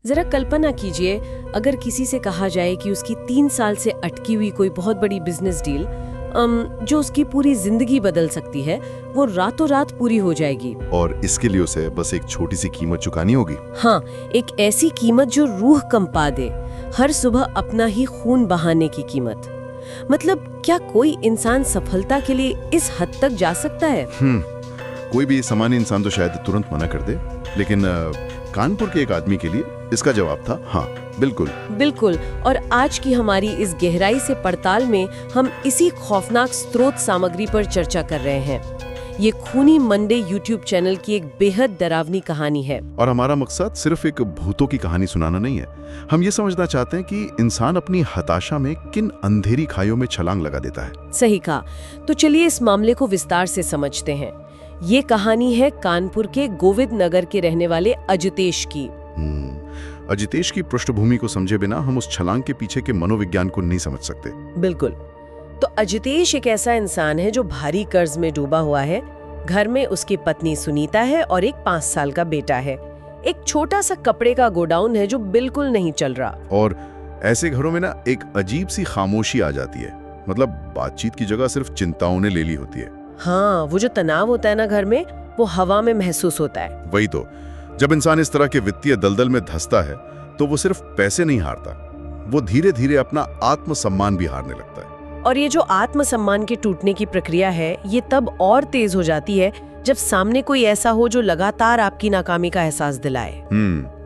जरा कल्पना कीजिए, अगर किसी से कहा जाए कि उसकी 3 साल से अटकी हुई कोई बहुत बड़ी बिजनेस डील जो उसकी पूरी जिंदगी बदल सकती है, वो रातों रात पूरी हो जाएगी। और इसके लिए उसे बस एक छोटी सी कीमत चुकानी होगी। हाँ, एक ऐसी कीमत जो रूह कंपा दे, हर सुबह अपना ही खून बहाने की कीमत। मतलब क्या कोई इंसान सफलता के लिए इस हद तक जा सकता है? कोई भी सामान्य इंसान तो शायद तुरंत मना कर दे, लेकिन कानपुर के एक आदमी के लिए इसका जवाब था हाँ, बिल्कुल। बिल्कुल। और आज की हमारी इस गहराई से पड़ताल में हम इसी खौफनाक स्रोत सामग्री पर चर्चा कर रहे हैं। ये खूनी मंडे यूट्यूब चैनल की एक बेहद डरावनी कहानी है। और हमारा मकसद सिर्फ एक भूतों की कहानी सुनाना नहीं है। हम ये समझना चाहते हैं कि इंसान अपनी हताशा में किन अंधेरी खाइयों में छलांग लगा देता है। सही कहा। तो चलिए इस मामले को विस्तार से समझते हैं। ये कहानी है कानपुर के गोविंद नगर के रहने वाले अजितेश की। अजितेश की पृष्ठभूमि को समझे बिना हम उस छलांग के पीछे के मनोविज्ञान को नहीं समझ सकते। बिल्कुल। तो अजितेश एक ऐसा इंसान है जो भारी कर्ज में डूबा हुआ है। घर में उसकी पत्नी सुनीता है और एक 5 साल का बेटा है। एक छोटा सा कपड़े का गोडाउन है जो बिल्कुल नहीं चल रहा। और ऐसे घरों में ना एक अजीब सी खामोशी आ जाती है। मतलब बातचीत की जगह सिर्फ चिंताओं ने ले ली होती है। हाँ, वो जो तनाव होता है ना घर में, वो हवा में महसूस होता है। वही तो, जब इंसान इस तरह के वित्तीय दलदल में धंसता है तो वो सिर्फ पैसे नहीं हारता, वो धीरे धीरे अपना आत्मसम्मान भी हारने लगता है। और ये जो आत्मसम्मान के टूटने की प्रक्रिया है, ये तब और तेज हो जाती है जब सामने कोई ऐसा हो जो लगातार आपकी नाकामी का एहसास दिलाए।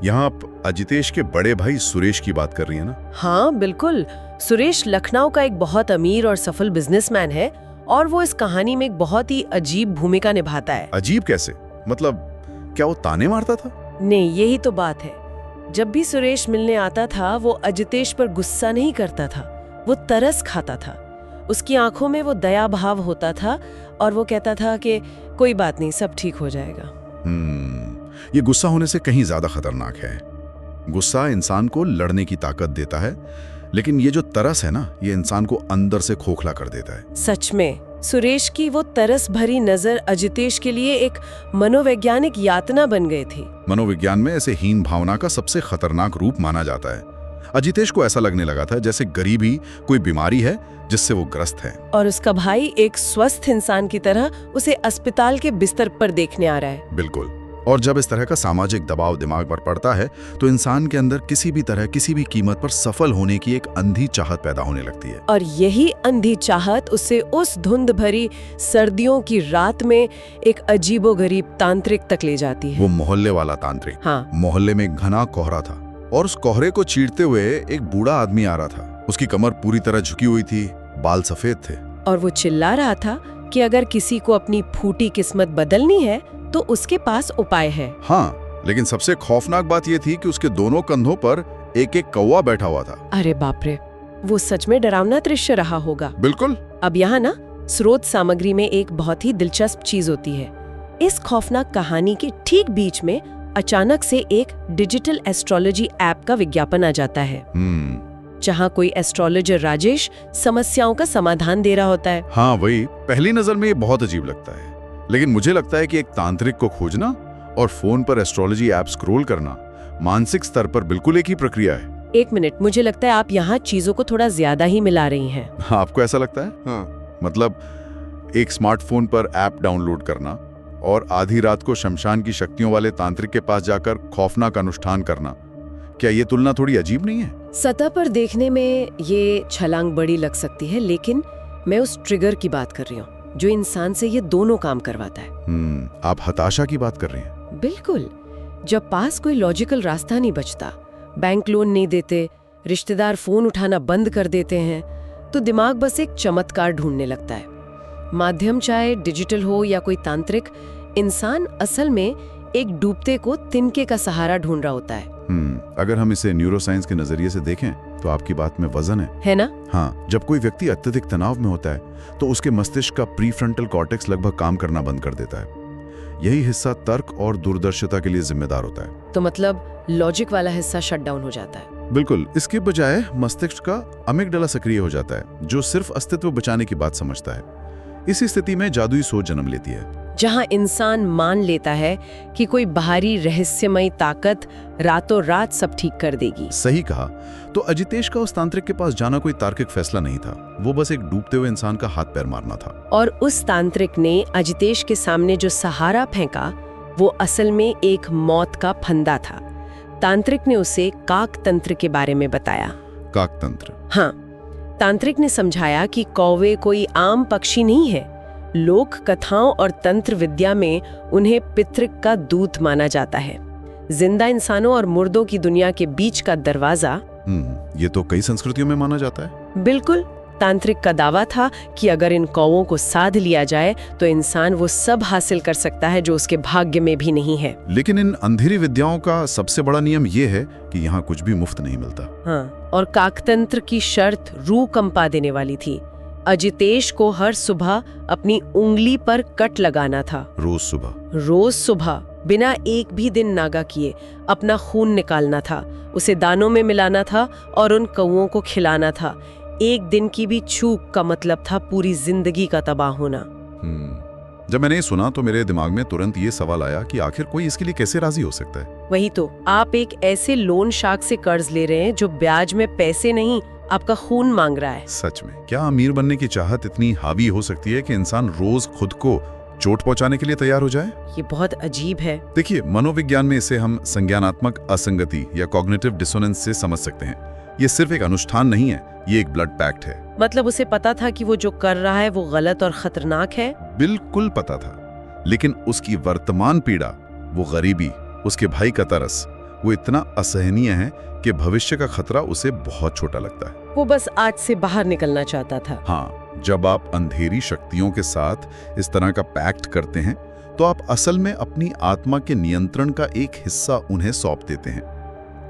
यहाँ आप अजितेश के बड़े भाई सुरेश की बात कर रही है ना? हाँ बिल्कुल। सुरेश लखनऊ का एक बहुत अमीर और सफल बिजनेसमैन है और वो इस कहानी में एक बहुत ही अजीब भूमिका निभाता है। अजीब कैसे? मतलब क्या वो ताने मारता था? नहीं, यही तो बात है। जब भी सुरेश मिलने आता था, वो अजितेश पर गुस्सा नहीं करता था, वो तरस खाता था। उसकी आंखों में वो दया भाव होता था और वो कहता था कि कोई बात नहीं, सब ठीक हो जाएगा। ये गुस्सा होने से कहीं ज्यादा खतरनाक है। गुस्सा इंसान को लड़ने की ताकत देता है, लेकिन ये जो तरस है ना, ये इंसान को अंदर से खोखला कर देता है। सच में सुरेश की वो तरस भरी नजर अजितेश के लिए एक मनोवैज्ञानिक यातना बन गई थी। मनोविज्ञान में ऐसे हीन भावना का सबसे खतरनाक रूप माना जाता है। अजितेश को ऐसा लगने लगा था जैसे गरीबी कोई बीमारी है जिससे वो ग्रस्त है, और उसका भाई एक स्वस्थ इंसान की तरह उसे अस्पताल के बिस्तर पर देखने आ रहा है। बिल्कुल। और जब इस तरह का सामाजिक दबाव दिमाग पर पड़ता है तो इंसान के अंदर किसी भी तरह किसी भी कीमत पर सफल होने की एक अंधी चाहत पैदा होने लगती है। और यही अंधी चाहत उसे उस धुंध भरी सर्दियों की रात में एक अजीबोगरीब तांत्रिक तक ले जाती है। वो मोहल्ले वाला तांत्रिक। हाँ। मोहल्ले में घना कोहरा था और उस कोहरे को चीरते हुए एक बूढ़ा आदमी आ रहा था। उसकी कमर पूरी तरह झुकी हुई थी, बाल सफेद थे, और वो चिल्ला रहा था कि अगर किसी को अपनी फूटी किस्मत बदलनी है तो उसके पास उपाय है। हाँ, लेकिन सबसे खौफनाक बात यह थी कि उसके दोनों कंधों पर एक एक कौवा बैठा हुआ था। अरे बाप रे, वो सच में डरावना दृश्य रहा होगा। बिल्कुल। अब यहाँ ना स्रोत सामग्री में एक बहुत ही दिलचस्प चीज होती है। इस खौफनाक कहानी के ठीक बीच में अचानक से एक डिजिटल एस्ट्रोलॉजी ऐप का विज्ञापन आ जाता है, जहाँ कोई एस्ट्रोलॉजर राजेश समस्याओं का समाधान दे रहा होता है। हाँ वही। पहली नजर में ये बहुत अजीब लगता है, लेकिन मुझे लगता है कि एक तांत्रिक को खोजना और फोन पर एस्ट्रोलॉजी ऐप स्क्रॉल करना मानसिक स्तर पर बिल्कुल एक ही प्रक्रिया है। एक मिनट, मुझे लगता है आप यहाँ चीजों को थोड़ा ज्यादा ही मिला रही हैं। हाँ, आपको ऐसा लगता है? हाँ। मतलब एक स्मार्टफोन पर ऐप डाउनलोड करना और आधी रात को शमशान की शक्तियों वाले तांत्रिक के पास जाकर खौफनाक अनुष्ठान करना, क्या ये तुलना थोड़ी अजीब नहीं है? सतह पर देखने में ये छलांग बड़ी लग सकती है, लेकिन मैं उस ट्रिगर की बात कर रही हूँ जो इंसान से ये दोनों काम करवाता है। आप हताशा की बात कर रही हैं? बिल्कुल। जब पास कोई लॉजिकल रास्ता नहीं बचता, बैंक लोन नहीं देते, रिश्तेदार फोन उठाना बंद कर देते हैं, तो दिमाग बस एक चमत्कार ढूंढने लगता है। माध्यम चाहे डिजिटल हो या कोई तांत्रिक, इंसान असल में एक डूबते को तिनके का सहारा ढूंढ रहा होता है। अगर हम इसे न्यूरोसाइंस के नजरिए से देखें तो आपकी बात में वजन है ना? हाँ, जब कोई व्यक्ति अत्यधिक तनाव में होता है तो उसके मस्तिष्क का प्रीफ्रंटल कॉर्टेक्स लगभग काम करना बंद कर देता है। यही हिस्सा तर्क और दूरदर्शिता के लिए जिम्मेदार होता है। तो मतलब लॉजिक वाला हिस्सा शट डाउन हो जाता है। बिल्कुल। इसके बजाय मस्तिष्क का अमिगडाला सक्रिय हो जाता है, जो सिर्फ अस्तित्व बचाने की बात समझता है। इसी स्थिति में जादुई सोच जन्म लेती है। जहां इंसान मान लेता है कि कोई बाहरी रहस्यमयी ताकत रातों रात सब ठीक कर देगी। सही कहा। तो अजितेश का उस तांत्रिक के पास जाना कोई तार्किक फैसला नहीं था, वो बस एक डूबते हुए इंसान का हाथ पैर मारना था। और उस तांत्रिक ने अजितेश के सामने जो सहारा फेंका वो असल में एक मौत का फंदा था। तांत्रिक ने उसे काक तंत्र के बारे में बताया। काक तंत्र? हाँ, तांत्रिक ने समझाया कि कौवे कोई आम पक्षी नहीं है। लोक कथाओं और तंत्र विद्या में उन्हें पितृ का दूत माना जाता है, जिंदा इंसानों और मुर्दों की दुनिया के बीच का दरवाजा। ये तो कई संस्कृतियों में माना जाता है। बिल्कुल। तांत्रिक का दावा था कि अगर इन कौवों को साध लिया जाए तो इंसान वो सब हासिल कर सकता है जो उसके भाग्य में भी नहीं है। लेकिन इन अंधेरी विद्याओं का सबसे बड़ा नियम ये है कि यहाँ कुछ भी मुफ्त नहीं मिलता। हाँ, और काकतंत्र की शर्त रूह कंपा देने वाली थी। अजितेश को हर सुबह अपनी उंगली पर कट लगाना था। रोज सुबह बिना एक भी दिन नागा किए अपना खून निकालना था, उसे दानों में मिलाना था और उन कौवों को खिलाना था। एक दिन की भी चूक का मतलब था पूरी जिंदगी का तबाह होना। जब मैंने ये सुना तो मेरे दिमाग में तुरंत ये सवाल आया कि आखिर कोई इसके लिए कैसे राजी हो सकता है। वही तो, आप एक ऐसे लोन शार्क से कर्ज ले रहे हैं जो ब्याज में पैसे नहीं आपका खून मांग रहा है। सच में, क्या अमीर बनने की चाहत इतनी हावी हो सकती है कि इंसान रोज खुद को चोट पहुंचाने के लिए तैयार हो जाए? ये बहुत अजीब है। देखिए, मनोविज्ञान में इसे हम संज्ञानात्मक असंगति या कॉग्निटिव डिसोनेंस से समझ सकते हैं। ये सिर्फ एक अनुष्ठान नहीं है, ये एक ब्लड पैक्ट है। मतलब उसे पता था कि वो जो कर रहा है वो गलत और खतरनाक है? बिल्कुल पता था, लेकिन उसकी वर्तमान पीड़ा, वो गरीबी, उसके भाई का तरस, वो इतना असहनीय है कि भविष्य का खतरा उसे बहुत छोटा लगता है। वो बस आज से बाहर निकलना चाहता था। हाँ, जब आप अंधेरी शक्तियों के साथ इस तरह का पैक्ट करते हैं तो आप असल में अपनी आत्मा के नियंत्रण का एक हिस्सा उन्हें सौंप देते हैं।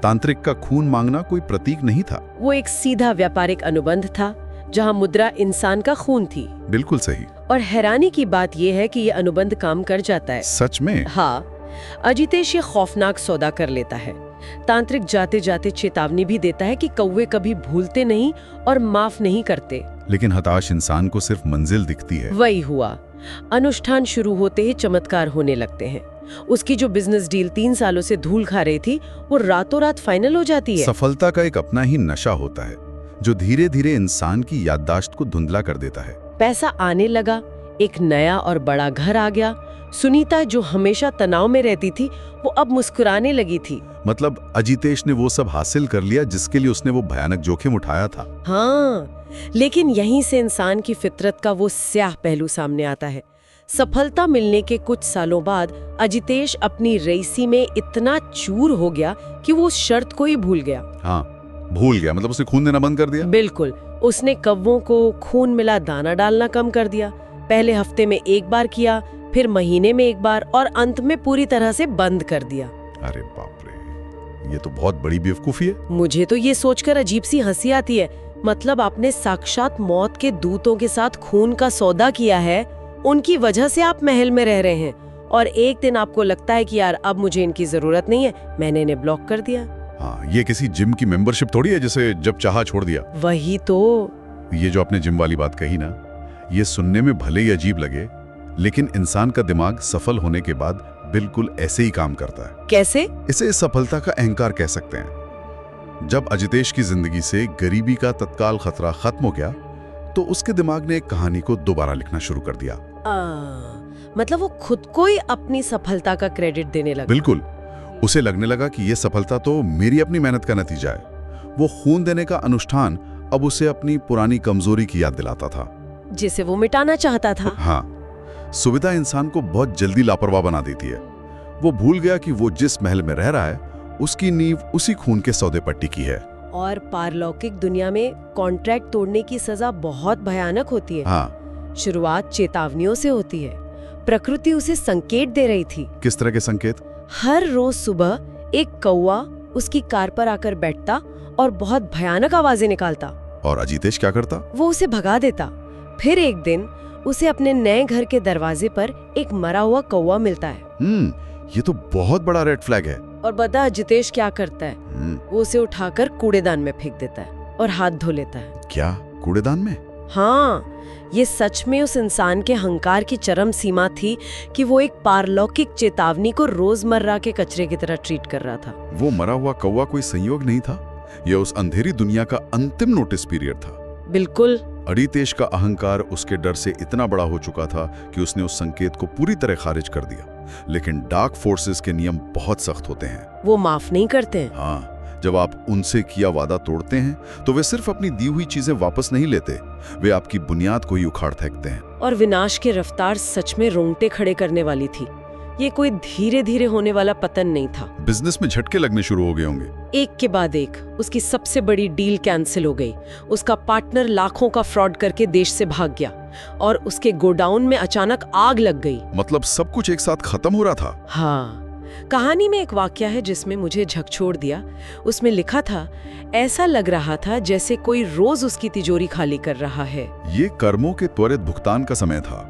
तांत्रिक का खून मांगना कोई प्रतीक नहीं था, वो एक सीधा व्यापारिक अनुबंध था जहां मुद्रा इंसान का खून थी। बिल्कुल सही। और हैरानी की बात यह है कि ये अनुबंध काम कर जाता है। सच में? हाँ, अजितेश ये खौफनाक सौदा कर लेता है। तांत्रिक जाते जाते चेतावनी भी देता है कि कौवे कभी भूलते नहीं और माफ नहीं करते। लेकिन हताश इंसान को सिर्फ मंजिल दिखती है। वही हुआ। अनुष्ठान शुरू होते ही चमत्कार होने लगते हैं। उसकी जो बिजनेस डील 3 सालों से धूल खा रही थी वो रातों रात फाइनल हो जाती है। सफलता का एक अपना ही नशा होता है जो धीरे धीरे इंसान की याददाश्त को धुंधला कर देता है। पैसा आने लगा, एक नया और बड़ा घर आ गया। सुनीता जो हमेशा तनाव में रहती थी वो अब मुस्कुराने लगी थी। मतलब अजितेश ने वो सब हासिल कर लिया जिसके लिए उसने वो भयानक जोखिम उठाया था। हाँ, लेकिन यहीं से इंसान की फितरत का वो स्याह पहलू सामने आता है। सफलता मिलने के कुछ सालों बाद अजितेश अपनी रईसी में इतना चूर हो गया कि वो उस शर्त को ही भूल गया। हाँ, भूल गया मतलब उसने खून देना बंद कर दिया। बिल्कुल, उसने कौवों को खून मिला दाना डालना कम कर दिया। पहले हफ्ते में 1 बार किया, फिर महीने में 1 बार और अंत में पूरी तरह से बंद कर दिया। अरे बाप रे, ये तो बहुत बड़ी बेवकूफी है। मुझे तो ये सोचकर अजीब सी हंसी आती है। मतलब आपने साक्षात मौत के दूतों के साथ खून का सौदा किया है, उनकी वजह से आप महल में रह रहे हैं और एक दिन आपको लगता है कि यार अब मुझे इनकी जरूरत नहीं है, मैंने इन्हें ब्लॉक कर दिया। हाँ, ये किसी जिम की मेंबरशिप थोड़ी है जिसे जब चाहा छोड़ दिया। वही तो। ये जो आपने जिम वाली बात कही ना, ये सुनने में भले ही अजीब लगे, लेकिन इंसान का दिमाग सफल होने के बाद बिल्कुल ऐसे ही काम करता है। कैसे? इसे सफलता का अहंकार कह सकते हैं। जब अजितेश की जिंदगी से गरीबी का तत्काल खतरा खत्म हो गया तो उसके दिमाग ने एक कहानी को दोबारा लिखना शुरू कर दिया। मतलब वो खुद को ही अपनी सफलता का क्रेडिट देने लगा। बिल्कुल, उसे लगने लगा कि ये सफलता तो मेरी अपनी मेहनत का नतीजा है। वो खून देने का अनुष्ठान अब उसे अपनी पुरानी कमजोरी की याद दिलाता था जिसे वो मिटाना चाहता था। हाँ, सुविधा इंसान को बहुत जल्दी लापरवाह बना देती है। वो भूल गया कि वो जिस महल में रह रहा है उसकी नींव उसी खून के सौदे पर टिकी है। और पारलौकिक दुनिया में कॉन्ट्रैक्ट तोड़ने की सजा बहुत भयानक होती है। हाँ। शुरुआत चेतावनियों से होती है। प्रकृति उसे संकेत दे रही थी। किस तरह के संकेत? हर रोज सुबह एक कौवा उसकी कार पर आकर बैठता और बहुत भयानक आवाजें निकालता। और अजितेश क्या करता? वो उसे भगा देता। फिर एक दिन उसे अपने नए घर के दरवाजे पर एक मरा हुआ कौवा मिलता है। ये तो बहुत बड़ा रेड फ्लैग है। और बता अजितेश क्या करता है? वो उसे उठाकर कूड़ेदान में फेंक देता है और हाथ धो लेता है। क्या कूड़ेदान में? हाँ, ये सच में उस इंसान के हंकार की चरम सीमा थी कि वो एक पारलौकिक चेतावनी को रोजमर्रा के कचरे की तरह ट्रीट कर रहा था। वो मरा हुआ कौवा कोई संयोग नहीं था, यह उस अंधेरी दुनिया का अंतिम नोटिस पीरियड था। बिल्कुल। अरितेश का अहंकार उसके डर से इतना बड़ा हो चुका था कि उसने उस संकेत को पूरी तरह खारिज कर दिया। लेकिन डार्क फोर्सेस के नियम बहुत सख्त होते हैं। वो माफ नहीं करते हैं। हाँ, जब आप उनसे किया वादा तोड़ते हैं तो वे सिर्फ अपनी दी हुई चीजें वापस नहीं लेते, वे आपकी बुनियाद को ही उखाड़ फेंकते हैं। और विनाश की रफ्तार सच में रोंगटे खड़े करने वाली थी। ये कोई धीरे धीरे होने वाला पतन नहीं था। बिजनेस में झटके लगने शुरू हो गए होंगे। एक के बाद एक उसकी सबसे बड़ी डील कैंसिल हो गई। उसका पार्टनर लाखों का फ्रॉड करके देश से भाग गया और उसके गोडाउन में अचानक आग लग गई। मतलब सब कुछ एक साथ खत्म हो रहा था। हाँ, कहानी में एक वाक्य है जिसमें मुझे झकझोर दिया। उसमें लिखा था, ऐसा लग रहा था जैसे कोई रोज उसकी तिजोरी खाली कर रहा है। ये कर्मों के त्वरित भुगतान का समय था।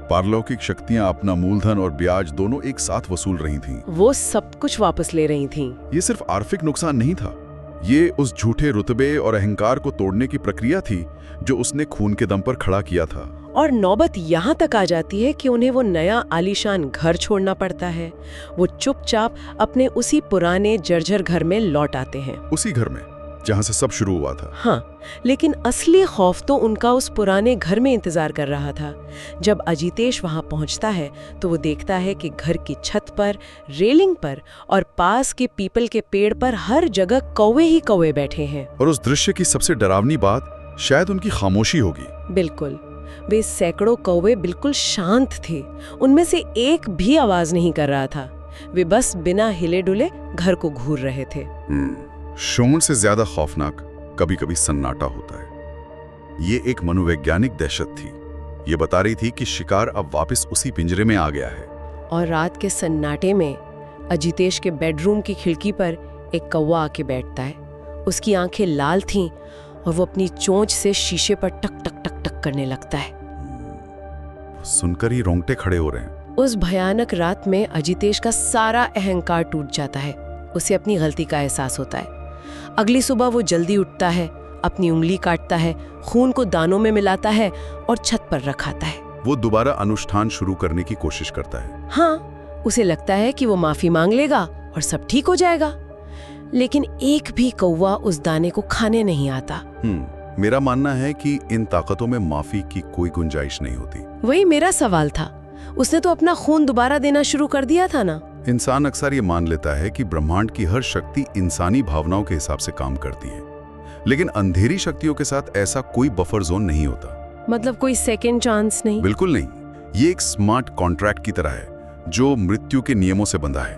पारलौकिक शक्तियां अपना मूलधन और ब्याज दोनों एक साथ वसूल रही थीं। वो सब कुछ वापस ले रही थीं। ये सिर्फ आर्थिक नुकसान नहीं था, ये उस झूठे रुतबे और अहंकार को तोड़ने की प्रक्रिया थी जो उसने खून के दम पर खड़ा किया था। और नौबत यहाँ तक आ जाती है कि उन्हें वो नया आलीशान घर छोड़ना पड़ता है। वो चुपचाप अपने उसी पुराने जर्जर घर में लौट आते हैं। उसी घर में जहाँ से सब शुरू हुआ था। हाँ, लेकिन असली खौफ तो उनका उस पुराने घर में इंतजार कर रहा था। जब अजितेश वहां पहुंचता है तो वो देखता है कि घर की छत पर, रेलिंग पर और पास के पीपल के पेड़ पर हर जगह कौवे ही कौवे बैठे हैं। और उस दृश्य की सबसे डरावनी बात शायद उनकी खामोशी होगी। बिल्कुल, वे सैकड़ों कौवे बिल्कुल शांत थे। उनमें से एक भी आवाज नहीं कर रहा था। वे बस बिना हिले डुले घर को घूर रहे थे। शोर से ज्यादा खौफनाक कभी कभी सन्नाटा होता है। ये एक मनोवैज्ञानिक दहशत थी। ये बता रही थी कि शिकार अब वापस उसी पिंजरे में आ गया है। और रात के सन्नाटे में अजितेश के बेडरूम की खिड़की पर एक कौवा आके बैठता है। उसकी आंखें लाल थीं और वो अपनी चोंच से शीशे पर टक टक टक टक करने लगता है। सुनकर ही रोंगटे खड़े हो रहे हैं। उस भयानक रात में अजितेश का सारा अहंकार टूट जाता है। उसे अपनी गलती का एहसास होता है। अगली सुबह वो जल्दी उठता है, अपनी उंगली काटता है, खून को दानों में मिलाता है और छत पर रखाता है। वो दोबारा अनुष्ठान शुरू करने की कोशिश करता है। हाँ, उसे लगता है कि वो माफी मांग लेगा और सब ठीक हो जाएगा। लेकिन एक भी कौवा उस दाने को खाने नहीं आता। मेरा मानना है कि इन ताकतों में माफी की कोई गुंजाइश नहीं होती। वही मेरा सवाल था। उसने तो अपना खून दोबारा देना शुरू कर दिया था ना। इंसान अक्सर ये मान लेता है कि ब्रह्मांड की हर शक्ति इंसानी भावनाओं के हिसाब से काम करती है, लेकिन अंधेरी शक्तियों के साथ ऐसा कोई बफर जोन नहीं होता। मतलब कोई सेकेंड चांस नहीं? बिल्कुल नहीं। ये एक स्मार्ट कॉन्ट्रैक्ट की तरह है जो मृत्यु के नियमों से बंधा है।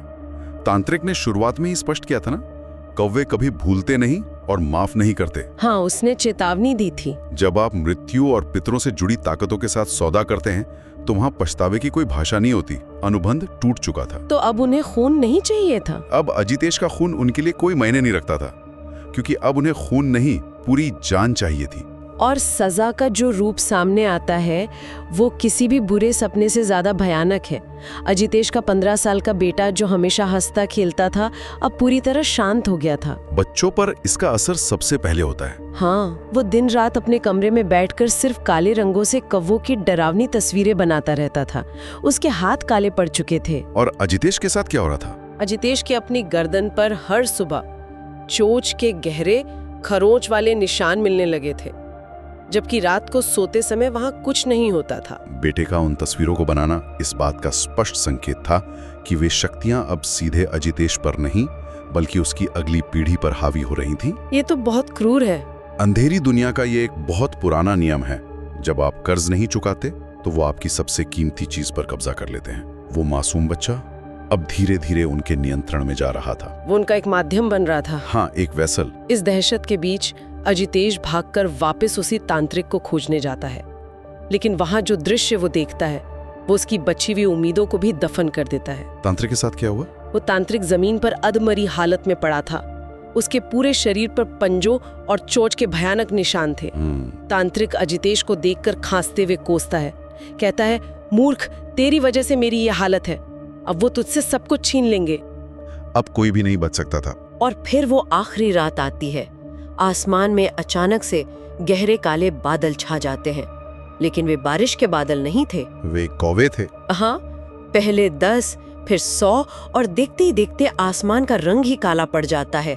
तांत्रिक ने शुरुआत में ही स्पष्ट किया था ना, कौवे कभी भूलते नहीं और माफ नहीं करते। हाँ, उसने चेतावनी दी थी। जब आप मृत्यु और पितरों से जुड़ी ताकतों के साथ सौदा करते हैं तो वहां पछतावे की कोई भाषा नहीं होती। अनुबंध टूट चुका था। तो अब उन्हें खून नहीं चाहिए था। अब अजितेश का खून उनके लिए कोई मायने नहीं रखता था, क्योंकि अब उन्हें खून नहीं, पूरी जान चाहिए थी। और सजा का जो रूप सामने आता है वो किसी भी बुरे सपने से ज्यादा भयानक है। अजितेश का 15 साल का बेटा जो हमेशा हंसता खेलता था, अब पूरी तरह शांत हो गया था। बच्चों पर इसका असर सबसे पहले होता है। हाँ, वो दिन रात अपने कमरे में बैठकर सिर्फ काले रंगों से कौवों की डरावनी तस्वीरें बनाता रहता था। उसके हाथ काले पड़ चुके थे। और अजितेश के साथ क्या हो रहा था? अजितेश के अपनी गर्दन पर हर सुबह चोंच के गहरे खरोंच वाले निशान मिलने लगे थे, जबकि रात को सोते समय वहां कुछ नहीं होता था। बेटे का उन तस्वीरों को बनाना इस बात का स्पष्ट संकेत था कि वे शक्तियां अब सीधे अजितेश पर नहीं बल्कि उसकी अगली पीढ़ी पर हावी हो रही थीं। ये तो बहुत क्रूर है। अंधेरी दुनिया का ये एक बहुत पुराना नियम है। जब आप कर्ज नहीं चुकाते तो वो आपकी सबसे कीमती चीज पर कब्जा कर लेते हैं। वो मासूम बच्चा अब धीरे धीरे उनके नियंत्रण में जा रहा था। वो उनका एक माध्यम बन रहा था। हाँ, एक वेसल। इस दहशत के बीच अजितेश भागकर वापस उसी तांत्रिक को खोजने जाता है, लेकिन वहां जो दृश्य वो देखता है वो उसकी बची हुई उम्मीदों को भी दफन कर देता है। तांत्रिक के साथ क्या हुआ? वो तांत्रिक जमीन पर अधमरी हालत में पड़ा था। उसके पूरे शरीर पर पंजों और चोंच के भयानक निशान थे। तांत्रिक अजितेश को देखकर खांसते हुए कोसता है, कहता है, मूर्ख, तेरी वजह से मेरी ये हालत है। अब वो तुझसे सब कुछ छीन लेंगे। अब कोई भी नहीं बच सकता था। और फिर वो आखिरी रात आती है। आसमान में अचानक से गहरे काले बादल छा जाते हैं, लेकिन वे बारिश के बादल नहीं थे। वे कौवे थे। हाँ, पहले 10 फिर 100 और देखते ही देखते आसमान का रंग ही काला पड़ जाता है।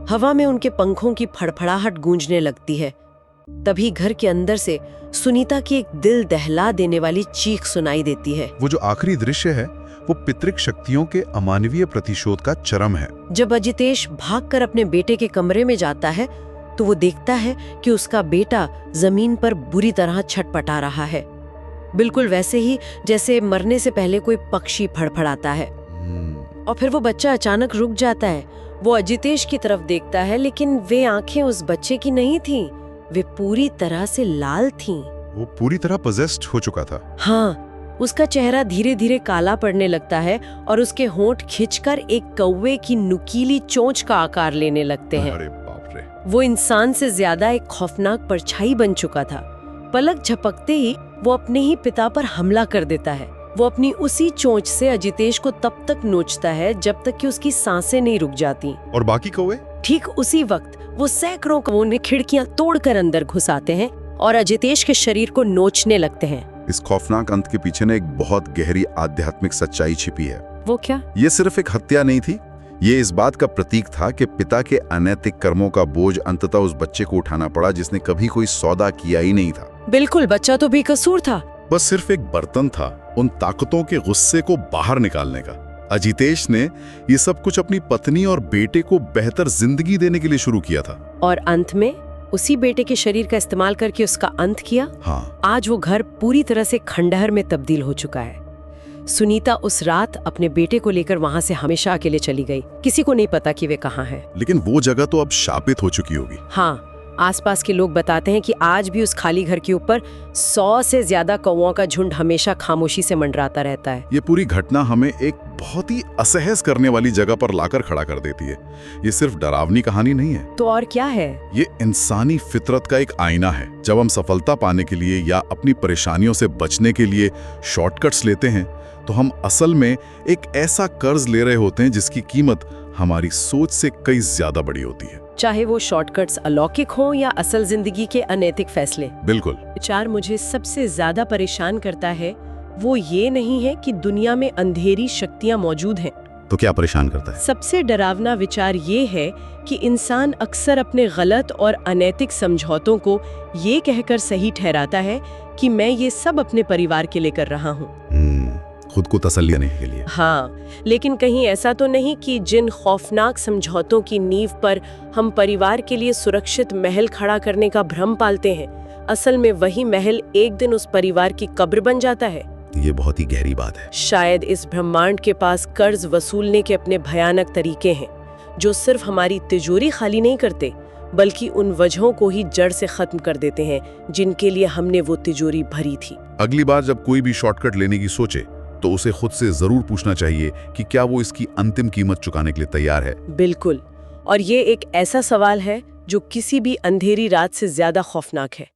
हवा में उनके पंखों की फड़फड़ाहट गूंजने लगती है। तभी घर के अंदर से सुनीता की एक दिल दहला देने वाली चीख सुनाई देती है। वो जो आखिरी दृश्य है वो पितृक शक्तियों के अमानवीय प्रतिशोध का चरम है। जब अजितेश भागकर अपने बेटे के कमरे में जाता है तो वो देखता है कि उसका बेटा जमीन पर बुरी तरह छटपटा रहा है, बिल्कुल वैसे ही जैसे मरने से पहले कोई पक्षी फड़फड़ाता है। और फिर वो बच्चा अचानक रुक जाता है। वो अजितेश की तरफ देखता है, लेकिन वे आंखें उस बच्चे की नहीं थीं, वे पूरी तरह से लाल थीं। वो पूरी तरह पजेस्ड हो चुका था। हाँ, उसका चेहरा धीरे धीरे काला पड़ने लगता है और उसके होंठ खिंचकर एक कौवे की नुकीली चोंच का आकार लेने लगते हैं। अरे बाप रे। वो इंसान से ज्यादा एक खौफनाक परछाई बन चुका था। पलक झपकते ही वो अपने ही पिता पर हमला कर देता है। वो अपनी उसी चोंच से अजितेश को तब तक नोचता है जब तक कि उसकी सांसें नहीं रुक जाती। और बाकी कौवे? ठीक उसी वक्त वो सैकड़ों कौवों ने खिड़कियां तोड़कर अंदर घुस आते हैं और अजितेश के शरीर को नोचने लगते हैं। इस खौफनाक अंत के पीछे ने एक बहुत गहरी आध्यात्मिक सच्चाई छिपी है। वो क्या? ये सिर्फ एक हत्या नहीं थी, ये इस बात का प्रतीक था कि पिता के अनैतिक कर्मों का बोझ अंततः उस बच्चे को उठाना पड़ा जिसने कभी कोई सौदा किया ही नहीं था। बिल्कुल, बच्चा तो बेकसूर था, बस सिर्फ एक बर्तन था उन ताकतों के गुस्से को बाहर निकालने का। अजितेश ने ये सब कुछ अपनी पत्नी और बेटे को बेहतर जिंदगी देने के लिए शुरू किया था, और अंत में उसी बेटे के शरीर का इस्तेमाल करके उसका अंत किया। हाँ। आज वो घर पूरी तरह से खंडहर में तब्दील हो चुका है। सुनीता उस रात अपने बेटे को लेकर वहां से हमेशा अकेले चली गई। किसी को नहीं पता कि वे कहाँ हैं। लेकिन वो जगह तो अब शापित हो चुकी होगी। हाँ, आसपास के लोग बताते हैं कि आज भी उस खाली घर के ऊपर 100 से ज्यादा कौवों का झुंड हमेशा खामोशी से मंडराता रहता है। ये पूरी घटना हमें एक बहुत ही असहज करने वाली जगह पर लाकर खड़ा कर देती है। ये सिर्फ डरावनी कहानी नहीं है, तो और क्या है? ये इंसानी फितरत का एक आईना है। जब हम सफलता पाने के लिए या अपनी परेशानियों से बचने के लिए शॉर्टकट्स लेते हैं तो हम असल में एक ऐसा कर्ज ले रहे होते हैं जिसकी कीमत हमारी सोच से कई ज्यादा बड़ी होती है। चाहे वो शॉर्टकट्स अलौकिक हों या असल जिंदगी के अनैतिक फैसले। बिल्कुल। विचार मुझे सबसे ज्यादा परेशान करता है वो ये नहीं है कि दुनिया में अंधेरी शक्तियां मौजूद हैं। तो क्या परेशान करता है? सबसे डरावना विचार ये है कि इंसान अक्सर अपने गलत और अनैतिक समझौतों को ये कहकर सही ठहराता है कि मैं ये सब अपने परिवार के लिए कर रहा हूँ, खुद को तसल्ली देने के लिए। हाँ, लेकिन कहीं ऐसा तो नहीं कि जिन खौफनाक समझौतों की नींव पर हम परिवार के लिए सुरक्षित महल खड़ा करने का भ्रम पालते हैं, असल में वही महल एक दिन उस परिवार की कब्र बन जाता है। ये बहुत ही गहरी बात है। शायद इस ब्रह्मांड के पास कर्ज वसूलने के अपने भयानक तरीके हैं जो सिर्फ हमारी तिजोरी खाली नहीं करते बल्कि उन वजहों को ही जड़ से खत्म कर देते हैं जिनके लिए हमने वो तिजोरी भरी थी। अगली बार जब कोई भी शॉर्टकट लेने की सोचे तो उसे खुद से जरूर पूछना चाहिए कि क्या वो इसकी अंतिम कीमत चुकाने के लिए तैयार है। बिल्कुल, और ये एक ऐसा सवाल है जो किसी भी अंधेरी रात से ज्यादा खौफनाक है।